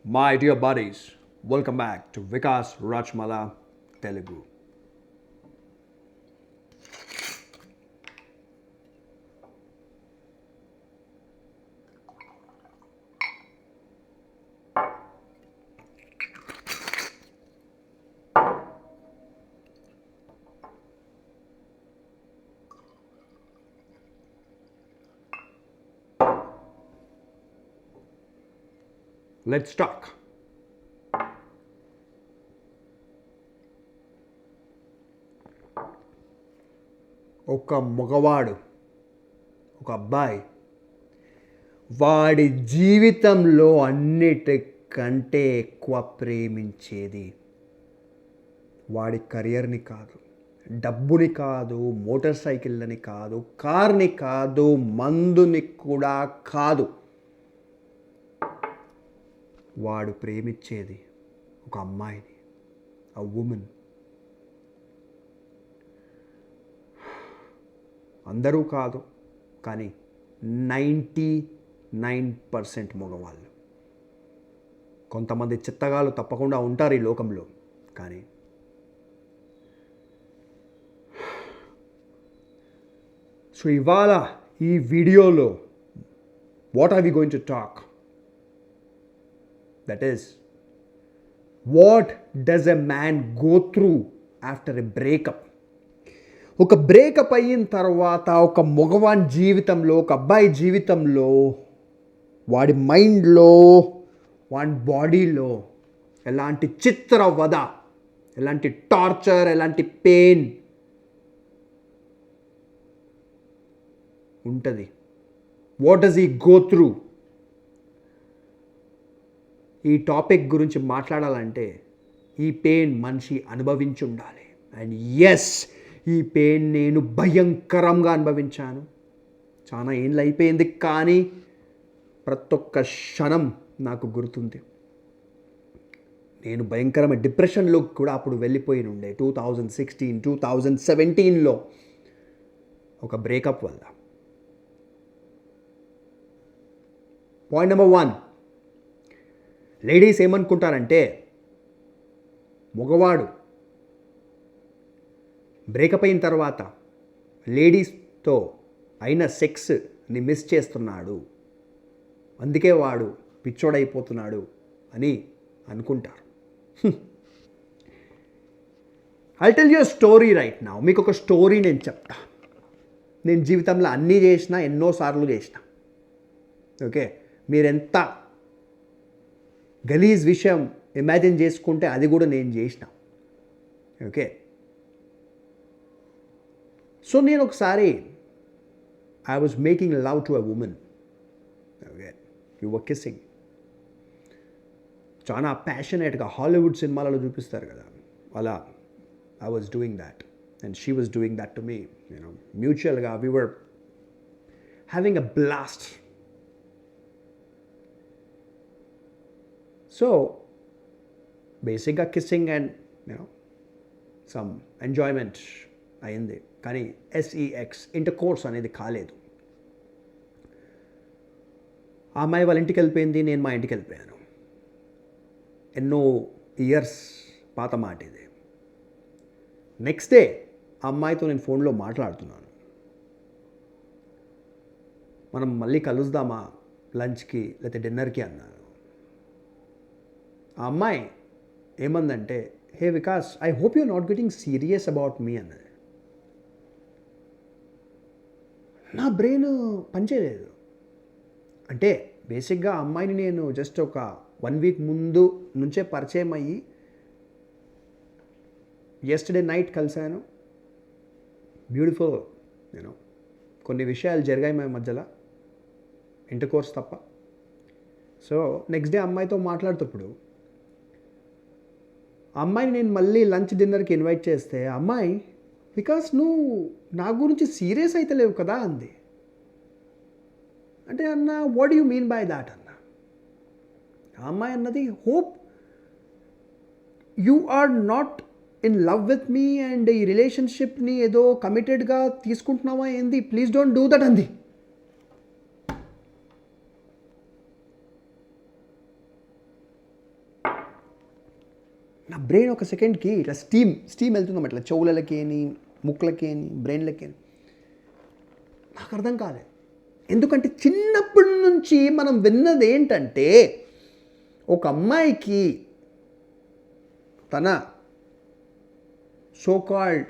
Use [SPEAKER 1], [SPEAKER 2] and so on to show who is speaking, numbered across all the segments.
[SPEAKER 1] My dear buddies, welcome back to Vikas Rajmala Telugu. Let's talk. ఒక మగవాడు ఒక అబ్బాయి వాడి జీవితంలో అన్నిటికంటే ఎక్కువ ప్రేమించేది వాడి కెరియర్ని కాదు, డబ్బుని కాదు, మోటార్ సైకిళ్ళని కాదు, కార్ని కాదు, మందుని కూడా కాదు. వాడు ప్రేమించేది ఒక అమ్మాయిని, ఆ ఉమెన్. అందరూ కాదు, కానీ 99% మగవాళ్ళు. కొంతమంది చిత్తగాళ్ళు తప్పకుండా ఉంటారు ఈ లోకంలో, కానీ సో ఇవాళ ఈ వీడియోలో what are we going to talk? That is what does a man go through after a breakup. ఒక బ్రేకప్ అయిన తర్వాత ఒక మగవాని జీవితంలో, ఒక అబ్బాయి జీవితంలో, వాడి మైండ్లో, వాడి బాడీలో ఎలాంటి చిత్రవద, ఎలాంటి టార్చర్, ఎలాంటి పెయిన్ ఉంటుంది. What does he go through? ఈ టాపిక్ గురించి మాట్లాడాలంటే ఈ పెయిన్ మనిషి అనుభవించి ఉండాలి. అండ్ ఎస్, ఈ పెయిన్ నేను భయంకరంగా అనుభవించాను. చాలా ఏళ్ళు అయిపోయింది, కానీ ప్రతి ఒక్క క్షణం నాకు గుర్తుంది. నేను భయంకరమైన డిప్రెషన్లో కూడా అప్పుడు వెళ్ళిపోయి ఉండే 2016, 2017లో ఒక బ్రేకప్ వల్ల. పాయింట్ నెంబర్ 1, లేడీస్ ఏమనుకుంటారంటే మగవాడు బ్రేకప్ అయిన తర్వాత లేడీస్తో అయిన సెక్స్ని మిస్ చేస్తున్నాడు, అందుకే వాడు పిచ్చోడైపోతున్నాడు అని అనుకుంటారు. I tell you story right now. మీకు ఒక స్టోరీ నేను చెప్తా. నేను జీవితంలో అన్నీ చేసిన, ఎన్నోసార్లు చేసిన. ఓకే, మీరెంత గలీజ్ విషయం ఇమాజిన్ చేసుకుంటే అది కూడా నేను చేసిన. ఓకే, సో నేను ఒకసారి I was making love to a woman. Okay, you were kissing. చాలా ప్యాషనేట్గా హాలీవుడ్ సినిమాలలో చూపిస్తారు కదా, అలా I was doing that and she was doing that to me. You know, మ్యూచువల్గా we were having a blast. So బేసిక్గా kissing and you know some enjoyment అయింది, కానీ సెక్స్ ఇంటర్ కోర్స్ అనేది కాలేదు. ఆ అమ్మాయి వాళ్ళ ఇంటికి వెళ్ళిపోయింది, నేను మా ఇంటికి వెళ్ళిపోయాను. ఎన్నో ఇయర్స్ పాత మాట ఇది. నెక్స్ట్ డే ఆ అమ్మాయితో నేను ఫోన్లో మాట్లాడుతున్నాను. మనం మళ్ళీ కలుద్దామా లంచ్కి లేకపోతే డిన్నర్కి అన్నాను. ఆ అమ్మాయి ఏమందంటే, hey Vikas, I hope you not getting serious about me అన్నది. నా బ్రెయిన్ పనిచేయలేదు. అంటే బేసిక్గా ఆ అమ్మాయిని నేను జస్ట్ ఒక 1 వీక్ ముందు నుంచే పరిచయం అయ్యి యెస్టర్డే నైట్ కలిశాను. బ్యూటిఫుల్, యూనో, కొన్ని విషయాలు జరిగాయి మా మధ్యలో, ఇంటర్ కోర్స్ తప్ప. సో నెక్స్ట్ డే అమ్మాయితో మాట్లాడుతప్పుడు అమ్మాయిని నేను మళ్ళీ లంచ్ డిన్నర్కి ఇన్వైట్ చేస్తే అమ్మాయి, బికాస్ నువ్వు నా గురించి సీరియస్ అయితే లేవు కదా అంది. అంటే అన్న, what you mean by that అన్న. ఆ అమ్మాయి అన్నది, hope you are not in love with me and ఈ రిలేషన్షిప్ని ఏదో కమిటెడ్గా తీసుకుంటున్నావా ఏంది, ప్లీజ్ డోంట్ డూ దట్ అంది. నా బ్రెయిన్ ఒక సెకండ్కి ఇట్లా స్టీమ్ వెళ్తుందన్నమాట, ఇట్లా చెవులకేని, ముక్కులకేని, బ్రెయిన్లకేని. నాకు అర్థం కాలేదు. ఎందుకంటే చిన్నప్పటి నుంచి మనం విన్నది ఏంటంటే, ఒక అమ్మాయికి తన so called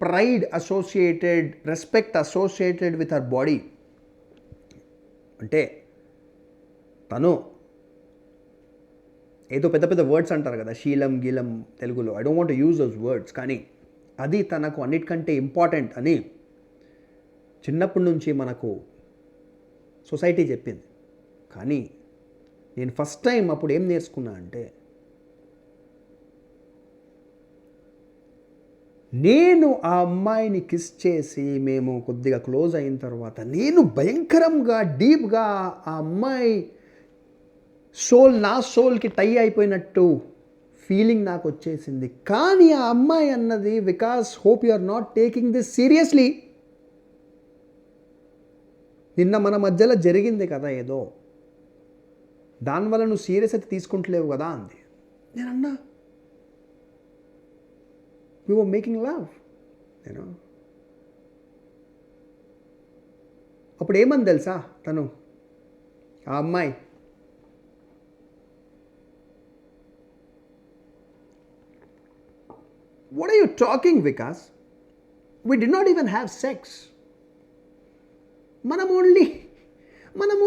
[SPEAKER 1] pride associated, respect associated with her body, అంటే తను ఏదో పెద్ద పెద్ద వర్డ్స్ అంటారు కదా, శీలం గీలం తెలుగులో, I don't want to use those words, కానీ అది తనకు అన్నిటికంటే ఇంపార్టెంట్ అని చిన్నప్పటి నుంచి మనకు సొసైటీ చెప్పింది. కానీ నేను ఫస్ట్ టైం అప్పుడు ఏం నేర్చుకున్నా అంటే, నేను ఆ అమ్మాయిని కిస్ చేసి మేము కొద్దిగా క్లోజ్ అయిన తర్వాత నేను భయంకరంగా డీప్గా ఆ అమ్మాయి నా సోల్కి టై అయిపోయినట్టు ఫీలింగ్ నాకు వచ్చేసింది. కానీ ఆ అమ్మాయి అన్నది, Vikas hope you are not taking this seriously, నిన్న మన మధ్యలో జరిగింది కదా ఏదో, దానివల్ల నువ్వు సీరియస్ అయితే తీసుకుంటలేవు కదా అంది. నేను అన్నా, we were making love, అప్పుడు ఏమని తెలుసా తను, ఆ అమ్మాయి, what are you talking, Vikas? We did not even have sex. మనం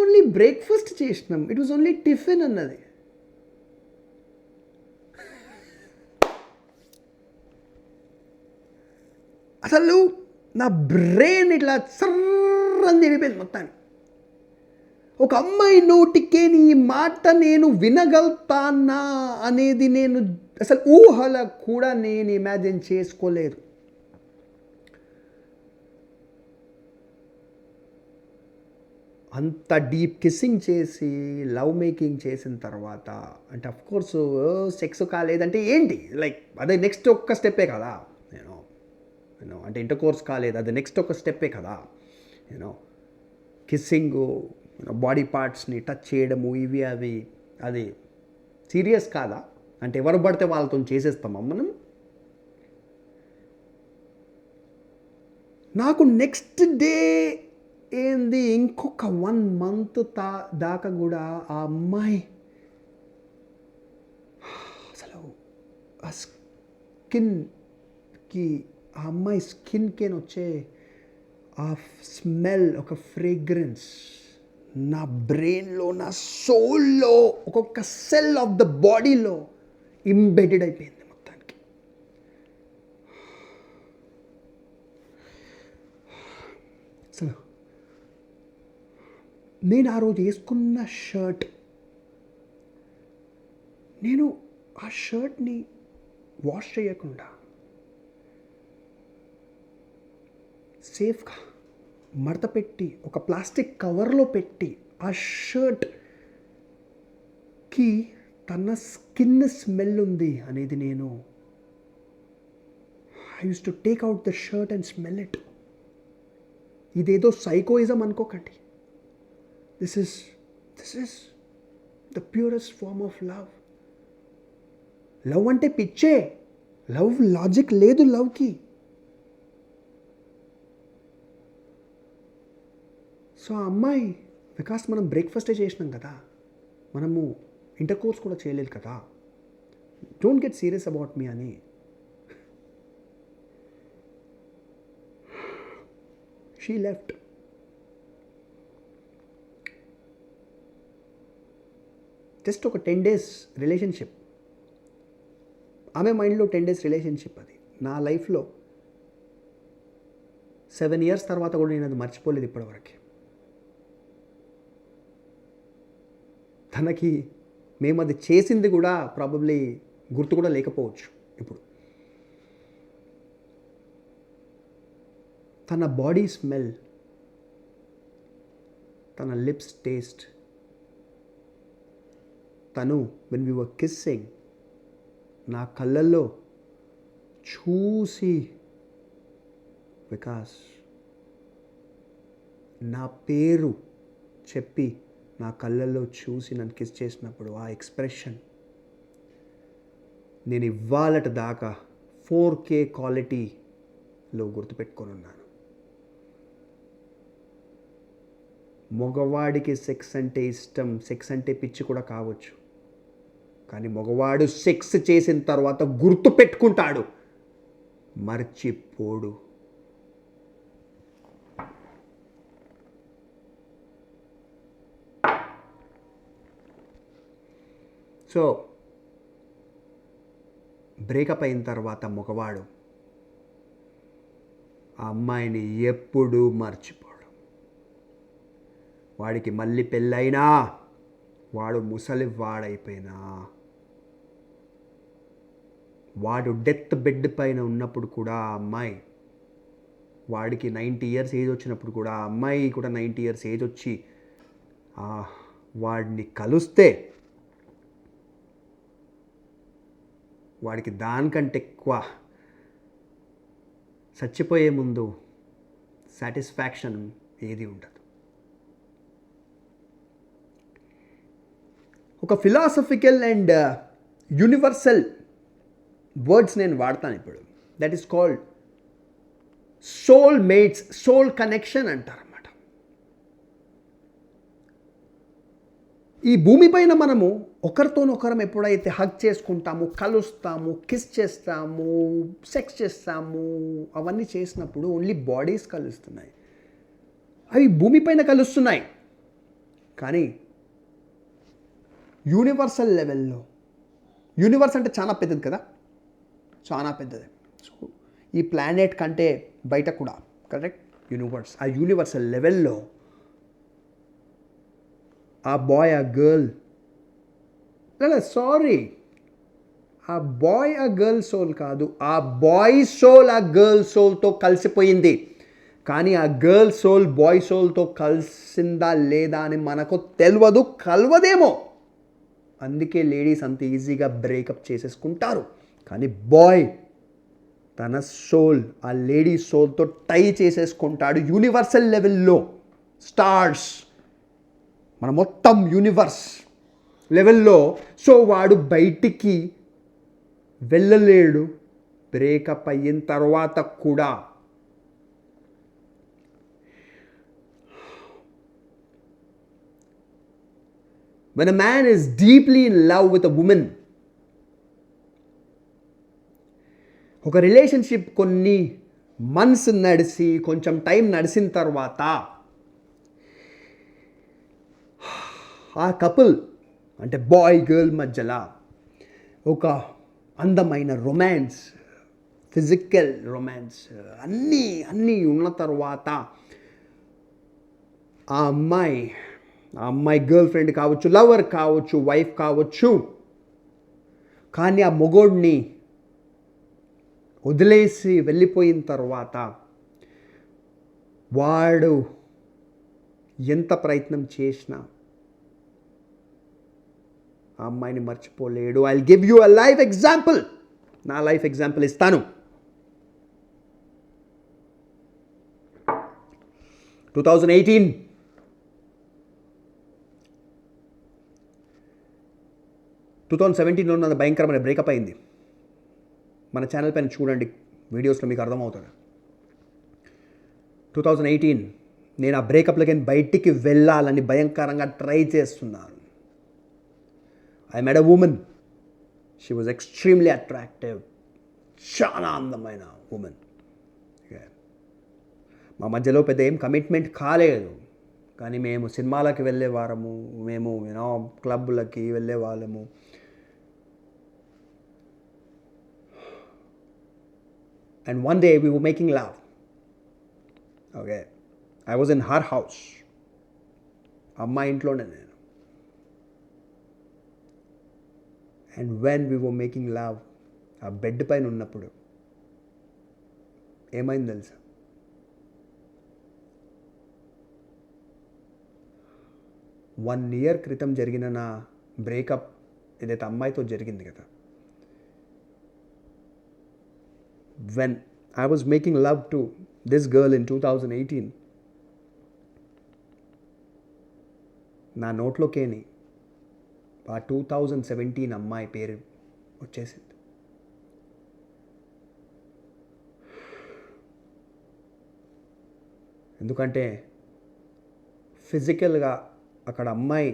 [SPEAKER 1] ఓన్లీ బ్రేక్ఫాస్ట్ చేసినాం, ఇట్ వాజ్ ఓన్లీ టిఫిన్ అన్నది. అసలు నా బ్రెయిన్ ఇట్లా సర్రని తిరిగిపోయింది మొత్తాన్ని. ఒక అమ్మాయి నోటికే ఈ మాట నేను వినగలుగుతానా అనేది నేను అసలు ఊహలో కూడా నేను ఇమాజిన్ చేసుకోలేదు. అంత డీప్ కిస్సింగ్ చేసి లవ్ మేకింగ్ చేసిన తర్వాత, అంటే అఫ్కోర్స్ సెక్స్ కాలేదంటే ఏంటి, లైక్ అదే నెక్స్ట్ ఒక్క స్టెప్పే కదా, అంటే ఇంటర్ కోర్స్ కాలేదు, అది నెక్స్ట్ ఒక స్టెప్పే కదా, కిస్సింగు, బాడీ పార్ట్స్ని టచ్ చేయడము, ఇవి అవి, అది సీరియస్ కాదా? అంటే ఎవరు పడితే వాళ్ళతో చేసేస్తామా మనం? నాకు నెక్స్ట్ డే ఏంది, ఇంకొక 1 month దాకా కూడా ఆ అమ్మాయి అసలు ఆ స్కిన్కి, ఆ అమ్మాయి స్కిన్కి వచ్చే ఆ స్మెల్, ఒక ఫ్రేగ్రెన్స్ నా బ్రెయిన్లో, నా సోల్లో, ఒక్కొక్క సెల్ ఆఫ్ ద బాడీలో ఇంబెడెడ్ అయిపోయింది మొత్తానికి. అసలు నేను ఆ రోజు వేసుకున్న షర్ట్, నేను ఆ షర్ట్ని వాష్ చేయకుండా సేఫ్గా మడత పెట్టి ఒక ప్లాస్టిక్ కవర్లో పెట్టి, ఆ షర్ట్కి తన స్కిన్ స్మెల్ ఉంది అనేది నేను I use to take out the shirt and smell it. ఇదేదో సైకోయిజం అనుకోకండి. This is the purest form of love. Love అంటే పిచ్చే, లవ్ లాజిక్ లేదు లవ్కి. సో ఆ అమ్మాయి, బికాస్ మనం బ్రేక్ఫాస్టే చేసినాం కదా, మనము ఇంటర్ కోర్స్ కూడా చేయలేదు కదా, డోంట్ గెట్ సీరియస్ అబౌట్ మీ అని షీ లెఫ్ట్. జస్ట్ ఒక 10 days రిలేషన్షిప్, ఆమె మైండ్లో 10 days రిలేషన్షిప్. అది నా లైఫ్లో 7 years తర్వాత కూడా నేను అది మర్చిపోలేదు ఇప్పటివరకు. తనకి మేము అది చేసింది కూడా ప్రాబబ్లీ గుర్తు కూడా లేకపోవచ్చు ఇప్పుడు. తన బాడీ స్మెల్, తన లిప్స్ టేస్ట్, తను వెన్ వీ వర్ కిస్సింగ్ నా కళ్ళల్లో చూసి, వికాస్ నా పేరు చెప్పి నా కళ్ళల్లో చూసి నన్ను కిస్ చేసినప్పుడు ఆ ఎక్స్ప్రెషన్, నేను ఇవాళటి దాకా 4K క్వాలిటీలో గుర్తుపెట్టుకొని ఉన్నాను. మగవాడికి సెక్స్ అంటే ఇష్టం, సెక్స్ అంటే పిచ్చి కూడా కావచ్చు, కానీ మగవాడు సెక్స్ చేసిన తర్వాత గుర్తు పెట్టుకుంటాడు, మర్చిపోడు. సో బ్రేకప్ అయిన తర్వాత మగవాడు ఆ అమ్మాయిని ఎప్పుడూ మర్చిపోడు. వాడికి మళ్ళీ పెళ్ళైనా, వాడు ముసలి వాడైపోయినా, వాడు డెత్ బెడ్ పైన ఉన్నప్పుడు కూడా ఆ అమ్మాయి, వాడికి 90 years ఏజ్ వచ్చినప్పుడు కూడా ఆ అమ్మాయి కూడా 90 years ఏజ్ వచ్చి వాడిని కలుస్తే వాడికి దానికంటే ఎక్కువ చచ్చిపోయే ముందు సాటిస్ఫాక్షన్ ఏది ఉండదు. ఒక ఫిలాసఫికల్ అండ్ యూనివర్సల్ వర్డ్స్ నేను వాడతాను ఇప్పుడు. That is called soul mates, soul connection అంటారన్నమాట. ఈ భూమిపైన మనము ఒకరితోనొకరం ఎప్పుడైతే హగ్ చేసుకుంటాము, కలుస్తాము, కిస్ చేస్తాము, సెక్స్ చేస్తాము, అవన్నీ చేసినప్పుడు ఓన్లీ బాడీస్ కలుస్తున్నాయి, అవి భూమిపైన కలుస్తున్నాయి. కానీ యూనివర్సల్ లెవెల్లో, యూనివర్స్ అంటే చాలా పెద్దది కదా, చాలా పెద్దది. సో ఈ ప్లానెట్ కంటే బయట కూడా, కరెక్ట్, యూనివర్స్, ఆ యూనివర్సల్ లెవెల్లో ఆ బాయ్ ఆ గర్ల్, సారీ, ఆ బాయ్ ఆ గర్ల్ సోల్ కాదు, ఆ బాయ్ సోల్ ఆ గర్ల్ సోల్తో కలిసిపోయింది. కానీ ఆ గర్ల్ సోల్ బాయ్ సోల్తో కలిసిందా లేదా అని మనకు తెలియదు, కలవదేమో. అందుకే లేడీస్ అంత ఈజీగా బ్రేకప్ చేసేసుకుంటారు. కానీ బాయ్ తన సోల్ ఆ లేడీ సోల్తో టై చేసేసుకుంటాడు యూనివర్సల్ లెవెల్లో. స్టార్స్, మన మొత్తం యూనివర్స్ లెవెల్లో. సో వాడు బయటికి వెళ్ళలేడు బ్రేకప్ అయిన తర్వాత కూడా. When a man is deeply in love with a woman, ఒక రిలేషన్షిప్ కొన్ని మంత్స్ నడిచి, కొంచెం టైం నడిచిన తర్వాత ఆ కపుల్ అంటే బాయ్ గర్ల్ మధ్యలో ఒక అందమైన రొమాన్స్, ఫిజికల్ రొమాన్స్ అన్నీ ఉన్న తర్వాత ఆ అమ్మాయి గర్ల్ ఫ్రెండ్ కావచ్చు, లవర్ కావచ్చు, వైఫ్ కావచ్చు, కానీ ఆ మొగోడిని వదిలేసి వెళ్ళిపోయిన తర్వాత వాడు ఎంత ప్రయత్నం చేసినా ఆ అమ్మాయిని మర్చిపోలేడు. I will give you a life example. నా లైఫ్ ఎగ్జాంపుల్ ఇస్తాను. 2018 2017లో నా భయంకరమైన బ్రేకప్ అయింది. మన ఛానల్ పైన చూడండి, వీడియోస్లో మీకు అర్థమవుతుంది. 2018 నేను ఆ బ్రేకప్లకి బయటికి వెళ్ళాలని భయంకరంగా ట్రై చేస్తున్నాను. I met a woman. She was extremely attractive. చాలా అందమైన ఉమెన్. మా మధ్యలో పెద్ద ఏం కమిట్మెంట్ కాలేదు, కానీ మేము సినిమాలకి వెళ్ళేవారము, మేము క్లబ్లకి వెళ్ళేవాళ్ళము. And one day we were making love. Okay. I was in her house. అమ్మ ఇంట్లోనే నేను. And when we were making love, ఆ బెడ్ పైన ఉన్నప్పుడు ఏమైంది తెలుసా? వన్ ఇయర్ క్రితం జరిగిన నా బ్రేకప్ ఏదైతే అమ్మాయితో జరిగింది కదా, when I was making love to this girl in 2018, నా నోట్లోకేని ఆ 2017 అమ్మాయి పేరు వచ్చేసింది. ఎందుకంటే ఫిజికల్గా అక్కడ అమ్మాయి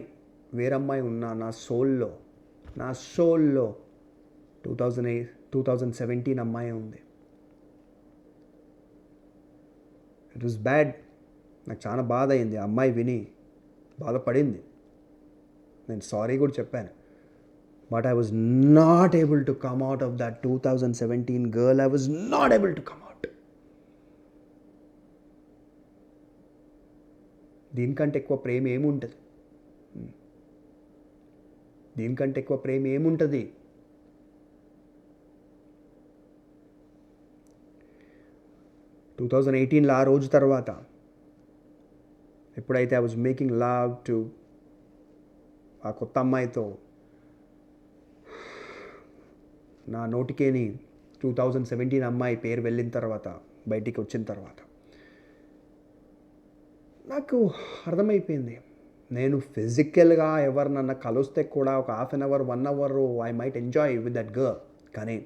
[SPEAKER 1] వేరమ్మాయి ఉన్న నా సోల్లో 2017 అమ్మాయి ఉంది. It was bad. నాకు చాలా బాధ అయింది. ఆ అమ్మాయి విని బాధపడింది. నేను సారీ కూడా చెప్పాను. But I was not able to come out of that 2017 girl. I was not able to come out. దీనికంటే ఎక్కువ ప్రేమ ఏముంటుంది? దీనికంటే ఎక్కువ ప్రేమ ఏముంటుంది? టూ 2018లో ఆ రోజు తర్వాత ఎప్పుడైతే I was making love to ఆ కొత్త అమ్మాయితో, నా నోటికేని 2017 అమ్మాయి పేరు వెళ్ళిన తర్వాత, బయటికి వచ్చిన తర్వాత నాకు అర్థమైపోయింది, నేను ఫిజికల్గా ఎవరినన్నా కలిస్తే కూడా ఒక half an hour 1 hour I might enjoy with that girl. కానీ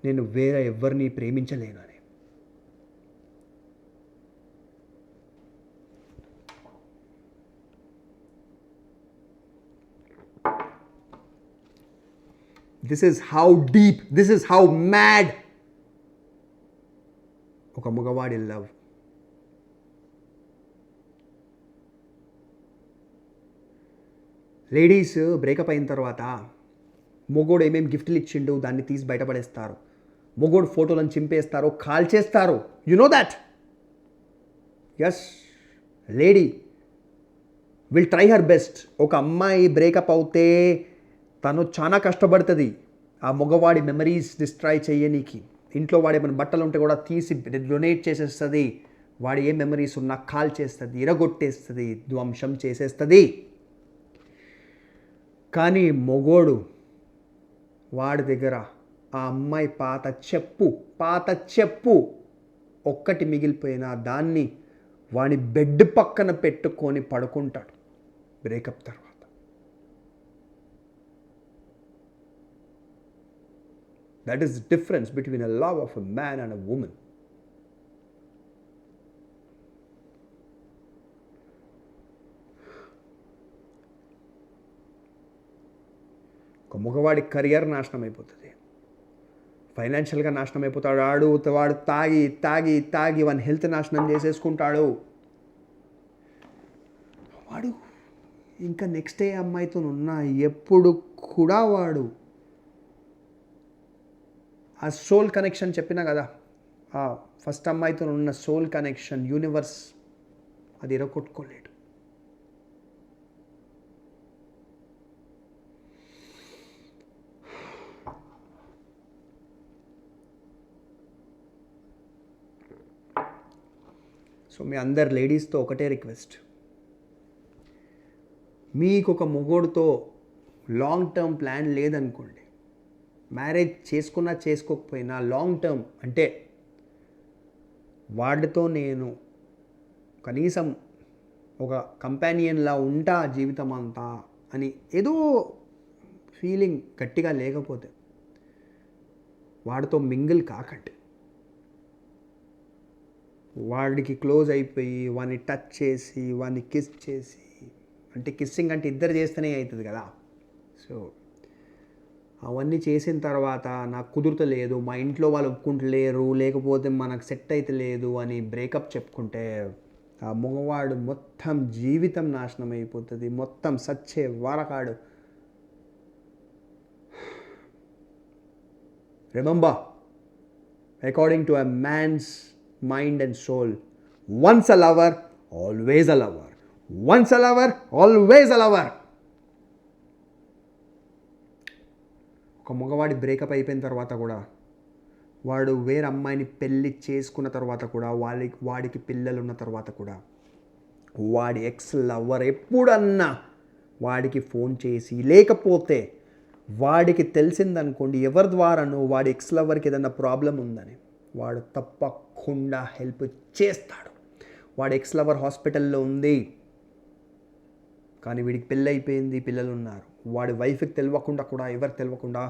[SPEAKER 1] నేను వేరే ఎవరిని ప్రేమించలేను అని. This is how deep, this is how mad ఒక మగవాడి లవ్. లేడీస్ బ్రేకప్ అయిన తర్వాత మొగోడు ఏమేమి గిఫ్ట్లు ఇచ్చిండు దాన్ని తీసి బయటపడేస్తారు. మొగోడు ఫోటోలను చింపేస్తారు, కాల్ చేస్తారు. You know that? Yes, lady will try her best. ఒక అమ్మాయి బ్రేకప్ అవుతే తను చాలా కష్టపడుతుంది ఆ మగవాడి మెమరీస్ డిస్ట్రాయ్ చేయనీకి. ఇంట్లో వాడు ఏమైనా బట్టలు ఉంటే కూడా తీసి డొనేట్ చేసేస్తుంది. వాడు ఏ మెమరీస్ ఉన్నా కాల్ చేస్తుంది, ఇరగొట్టేస్తుంది, ధ్వంసం చేసేస్తుంది. కానీ మొగోడు వాడి దగ్గర ఆ అమ్మాయి పాత చెప్పు ఒక్కటి మిగిలిపోయినా దాన్ని వాడి బెడ్ పక్కన పెట్టుకొని పడుకుంటాడు బ్రేకప్ తర్వాత. That is the difference between a love of a man and a woman. ఒక మగవాడి కెరియర్ నాశనం అయిపోతుంది, ఫైనాన్షియల్గా నాశనం అయిపోతాడు. వాడు తాగి తాగి తాగి వాని హెల్త్ నాశనం చేసేసుకుంటాడు. వాడు ఇంకా నెక్స్ట్ ఏ అమ్మాయితో ఉన్నా ఎప్పుడు కూడా వాడు ఆ సోల్ కనెక్షన్ చెప్పినా కదా, ఆ ఫస్ట్ అమ్మాయితో ఉన్న సోల్ కనెక్షన్, యూనివర్స్, అది ఇరగొట్టుకోలేడు. సో మీ అందరు లేడీస్తో ఒకటే రిక్వెస్ట్, మీకు ఒక మొగోడుతో లాంగ్ టర్మ్ ప్లాన్ లేదనుకోండి, మ్యారేజ్ చేసుకున్నా చేసుకోకపోయినా లాంగ్ టర్మ్ అంటే వాడితో నేను కనీసం ఒక కంపానియన్లా ఉంటా జీవితం అంతా అని ఏదో ఫీలింగ్ గట్టిగా లేకపోతే వాడితో మింగిల్ కాకండి. వాడికి క్లోజ్ అయిపోయి వాడిని టచ్ చేసి వాడిని కిస్ చేసి, అంటే కిస్సింగ్ అంటే ఇద్దరు చేస్తేనే అవుతుంది కదా. సో అవన్నీ చేసిన తర్వాత నాకు కుదురుతలేదు, మా ఇంట్లో వాళ్ళు ఒప్పుకుంటలేరు, లేకపోతే మనకు సెట్ అయితే లేదు అని బ్రేకప్ చెప్పుకుంటే ఆ మగవాడు మొత్తం జీవితం నాశనం అయిపోతుంది, మొత్తం సచ్చే వారకాడు. Remember, according to a man's mind and soul, once a lover, always a lover. Once a lover, always a lover. ఒక మగవాడి బ్రేకప్ అయిపోయిన తర్వాత కూడా, వాడు వేరే అమ్మాయిని పెళ్ళి చేసుకున్న తర్వాత కూడా, వాడికి పిల్లలు ఉన్న తర్వాత కూడా, వాడి ఎక్స్ లవర్ ఎప్పుడన్నా వాడికి ఫోన్ చేసి, లేకపోతే వాడికి తెలిసిందనుకోండి ఎవరి ద్వారానో వాడి ఎక్స్ లవర్కి ఏదన్నా ప్రాబ్లం ఉందని, వాడు తప్పకుండా హెల్ప్ చేస్తాడు. వాడి ఎక్స్ లవర్ హాస్పిటల్లో ఉంది, కానీ వీడికి పెళ్ళి అయిపోయింది, పిల్లలు ఉన్నారు. వాడి వైఫ్కి తెలియకుండా కూడా, ఎవరికి తెలియకుండా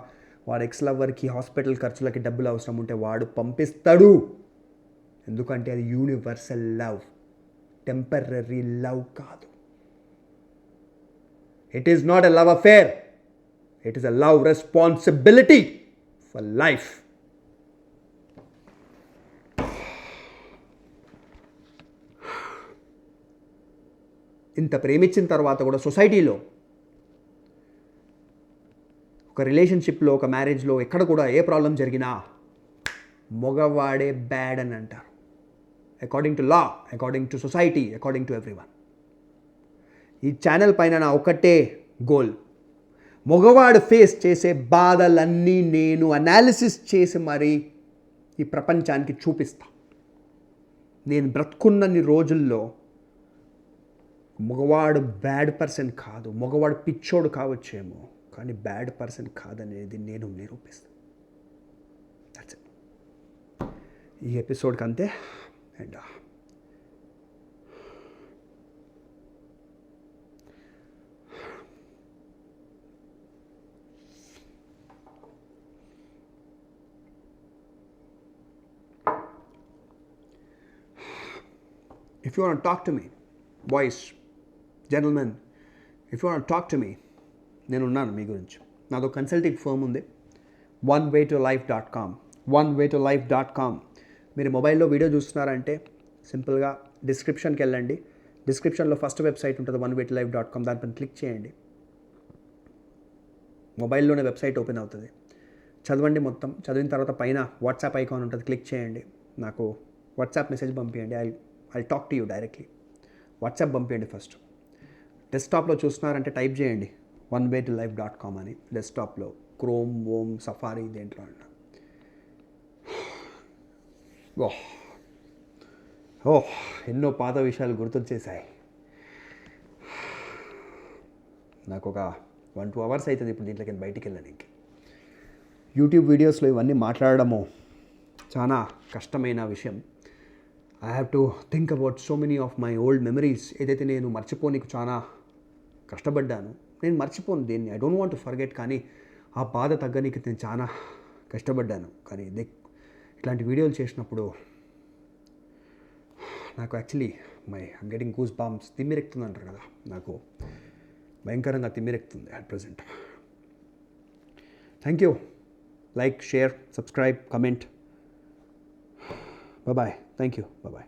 [SPEAKER 1] వాడి ఎక్స్ లవర్కి హాస్పిటల్ ఖర్చులకి డబ్బులు అవసరం ఉంటే వాడు పంపిస్తాడు. ఎందుకంటే అది యూనివర్సల్ లవ్, టెంపరరీ లవ్ కాదు. It is not a love affair, it is a love responsibility for life. ఇంత ప్రేమించిన తర్వాత కూడా సొసైటీలో, ఒక రిలేషన్షిప్లో, ఒక మ్యారేజ్లో, ఎక్కడ కూడా ఏ ప్రాబ్లం జరిగినా మగవాడే బ్యాడ్ అని అంటారు. According to law, according to society, according to everyone. ఈ ఛానల్ పైన నా ఒకటే గోల్, మగవాడు ఫేస్ చేసే బాధలన్నీ నేను అనాలిసిస్ చేసి మరీ ఈ ప్రపంచానికి చూపిస్తా. నేను బ్రతుకున్నన్ని రోజుల్లో మగవాడు బ్యాడ్ పర్సన్ కాదు, మగవాడు పిచ్చోడు కావచ్చేమో, కానీ బ్యాడ్ పర్సన్ కాదనేది నేను నిరూపిస్తాను. That's it. ఈ ఎపిసోడ్కి అంతే. And if you want to talk to me, boys, gentlemen, if you want to talk to me, నేను ఉన్నాను మీ గురించి. నాదో కన్సల్టింగ్ ఫర్మ్ ఉంది, onewaytolife.com, onewaytolife.com. మీరు మొబైల్లో వీడియో చూస్తున్నారంటే సింపుల్గా డిస్క్రిప్షన్కి వెళ్ళండి. డిస్క్రిప్షన్లో ఫస్ట్ వెబ్సైట్ ఉంటుంది, onewaytolife.com. దానిపైన క్లిక్ చేయండి. మొబైల్లోనే వెబ్సైట్ ఓపెన్ అవుతుంది. చదవండి మొత్తం. చదివిన తర్వాత పైన వాట్సాప్ ఐకాన్ ఉంటుంది, క్లిక్ చేయండి. నాకు వాట్సాప్ మెసేజ్ పంపించండి. I talk to you directly. WhatsApp పంపించండి ఫస్ట్. డెస్క్టాప్లో చూస్తున్నారంటే టైప్ చేయండి onewaytolife.com అని. డెస్క్టాప్లో క్రోమ్, ఓమ్, సఫారీ దేంట్లో అన్నా. ఓహ్ ఎన్నో పాత విషయాలు గుర్తొచ్చేసాయి. నాకు ఒక 1-2 అవర్స్ అవుతుంది ఇప్పుడు దీంట్లోకి బయటికి వెళ్ళడానికి. యూట్యూబ్ వీడియోస్లో ఇవన్నీ మాట్లాడడము చాలా కష్టమైన విషయం. I have to think about so many of my old memories. ఏదైతే నేను మర్చిపోనికి చాలా కష్టపడ్డాను. నేను మర్చిపోను దేన్ని, I don't want to forget. కానీ ఆ బాధ తగ్గనికి నేను చాలా కష్టపడ్డాను. కానీ ఇట్లాంటి వీడియోలు చేసినప్పుడు నాకు actually I'm getting goose bumps. తిమ్మిరెక్కుతుంది అంటారు కదా, నాకు భయంకరంగా తిమ్మిరెక్కుతుంది at present. Thank you. Like, share, subscribe, comment. Bye-bye. Thank you. Bye-bye.